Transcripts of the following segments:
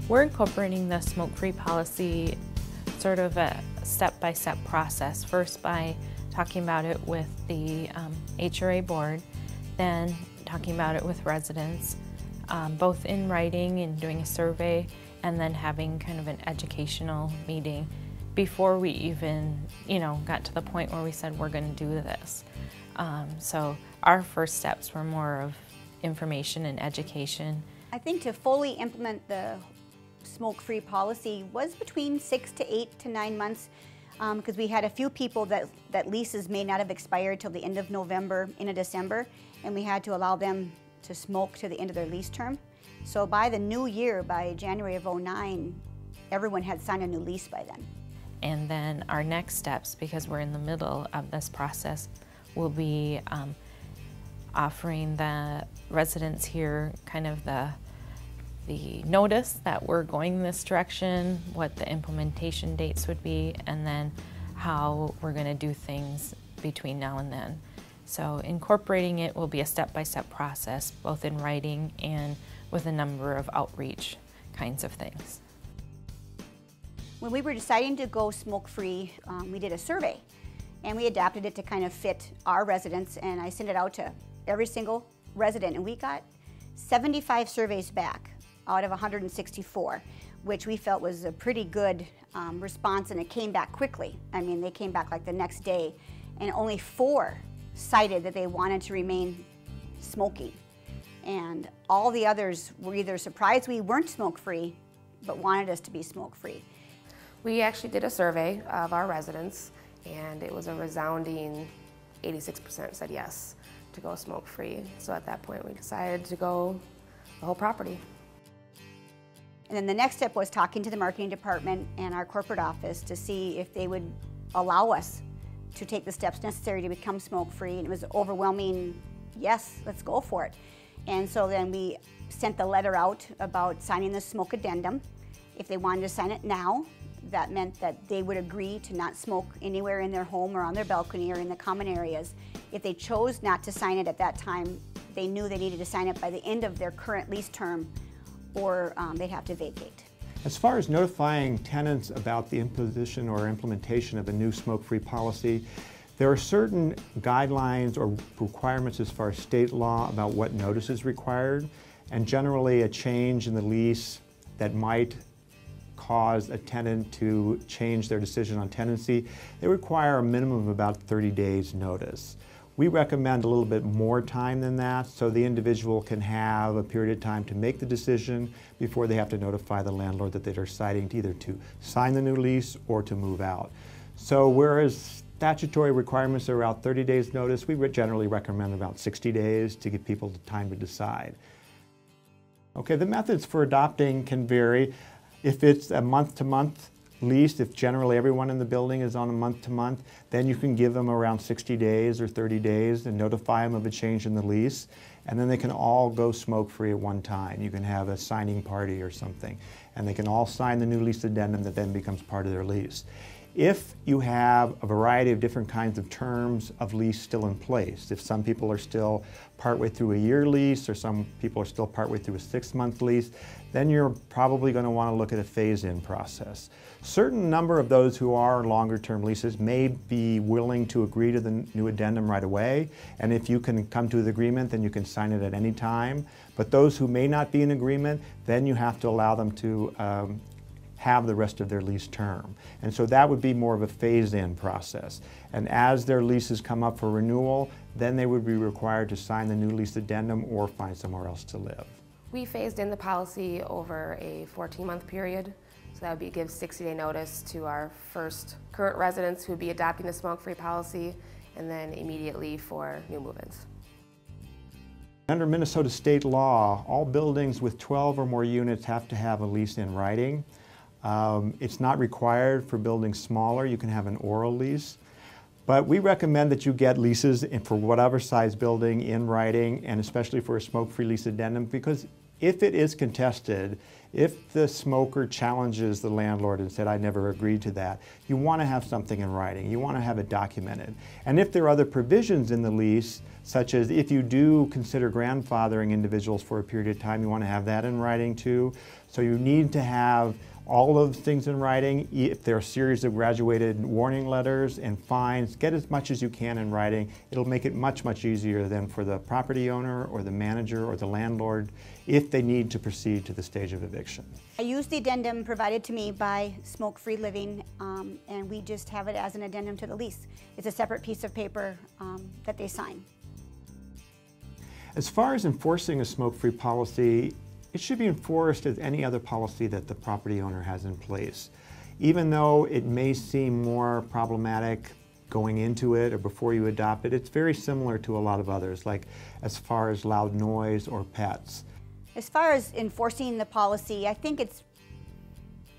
We're incorporating the smoke-free policy sort of a step-by-step process. First by talking about it with the HRA board, then talking about it with residents, both in writing and doing a survey, and then having kind of an educational meeting before we even, got to the point where we said we're going to do this. So our first steps were more of information and education. I think to fully implement the smoke-free policy was between 6 to 8 to 9 months, because we had a few people that leases may not have expired till the end of November into December, and we had to allow them to smoke to the end of their lease term. So by the new year, by January of '09, everyone had signed a new lease by then. And then our next steps, because we're in the middle of this process, will be offering the residents here kind of the notice that we're going this direction, what the implementation dates would be, and then how we're going to do things between now and then. So incorporating it will be a step-by-step process, both in writing and with a number of outreach kinds of things. When we were deciding to go smoke-free, we did a survey, and we adapted it to kind of fit our residents, and I sent it out to every single resident, and we got 75 surveys back out of 164, which we felt was a pretty good response, and it came back quickly. I mean, they came back like the next day, and only 4 cited that they wanted to remain smoking. And all the others were either surprised we weren't smoke-free, but wanted us to be smoke-free. We actually did a survey of our residents, and it was a resounding 86% said yes to go smoke-free. So at that point, we decided to go the whole property. And then the next step was talking to the marketing department and our corporate office to see if they would allow us to take the steps necessary to become smoke-free. And it was overwhelming, yes, let's go for it. And so then we sent the letter out about signing the smoke addendum. If they wanted to sign it now, that meant that they would agree to not smoke anywhere in their home or on their balcony or in the common areas. If they chose not to sign it at that time, they knew they needed to sign it by the end of their current lease term, or they'd have to vacate. As far as notifying tenants about the imposition or implementation of a new smoke-free policy, there are certain guidelines or requirements as far as state law about what notice is required, and generally a change in the lease that might cause a tenant to change their decision on tenancy, they require a minimum of about 30 days notice. We recommend a little bit more time than that so the individual can have a period of time to make the decision before they have to notify the landlord that they are deciding to either to sign the new lease or to move out. So whereas statutory requirements are about 30 days notice, we generally recommend about 60 days to give people the time to decide. Okay, the methods for adopting can vary. If it's a month-to-month lease, if generally everyone in the building is on a month-to-month, then you can give them around 60 days or 30 days and notify them of a change in the lease, and then they can all go smoke-free at one time. You can have a signing party or something, and they can all sign the new lease addendum that then becomes part of their lease. If you have a variety of different kinds of terms of lease still in place, if some people are still partway through a year lease or some people are still partway through a 6-month lease, then you're probably going to want to look at a phase-in process. Certain number of those who are longer-term leases may be willing to agree to the new addendum right away, and if you can come to the agreement, then you can sign it at any time. But those who may not be in agreement, then you have to allow them to have the rest of their lease term. And so that would be more of a phase-in process. And as their leases come up for renewal, then they would be required to sign the new lease addendum or find somewhere else to live. We phased in the policy over a 14-month period, so that would give 60-day notice to our first current residents who would be adopting the smoke-free policy, and then immediately for new move-ins. Under Minnesota state law, all buildings with 12 or more units have to have a lease in writing. It's not required for buildings smaller. You can have an oral lease. But we recommend that you get leases for whatever size building in writing, and especially for a smoke-free lease addendum, because If it is contested, if the smoker challenges the landlord and said, I never agreed to that, you want to have something in writing. You want to have it documented. And if there are other provisions in the lease, such as if you do consider grandfathering individuals for a period of time, you want to have that in writing too. So you need to have all of the things in writing. If there are a series of graduated warning letters and fines, get as much as you can in writing. It'll make it much, much easier than for the property owner or the manager or the landlord if they need to proceed to the stage of eviction. I used the addendum provided to me by Smoke Free Living, and we just have it as an addendum to the lease. It's a separate piece of paper that they sign. As far as enforcing a smoke-free policy, it should be enforced as any other policy that the property owner has in place. Even though it may seem more problematic going into it or before you adopt it, it's very similar to a lot of others, like as far as loud noise or pets. As far as enforcing the policy, I think it's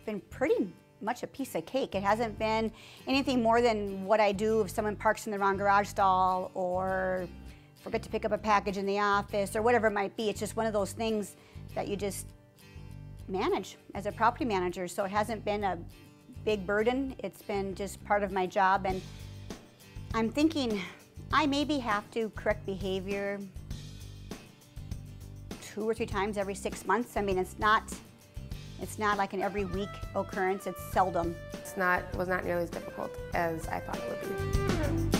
been pretty much a piece of cake. It hasn't been anything more than what I do if someone parks in the wrong garage stall or forget to pick up a package in the office or whatever it might be. It's just one of those things that you just manage as a property manager. So it hasn't been a big burden. It's been just part of my job. And I'm thinking I maybe have to correct behavior 2 or 3 times every 6 months. I mean, it's not like an every week occurrence. It's seldom. Was not nearly as difficult as I thought it would be.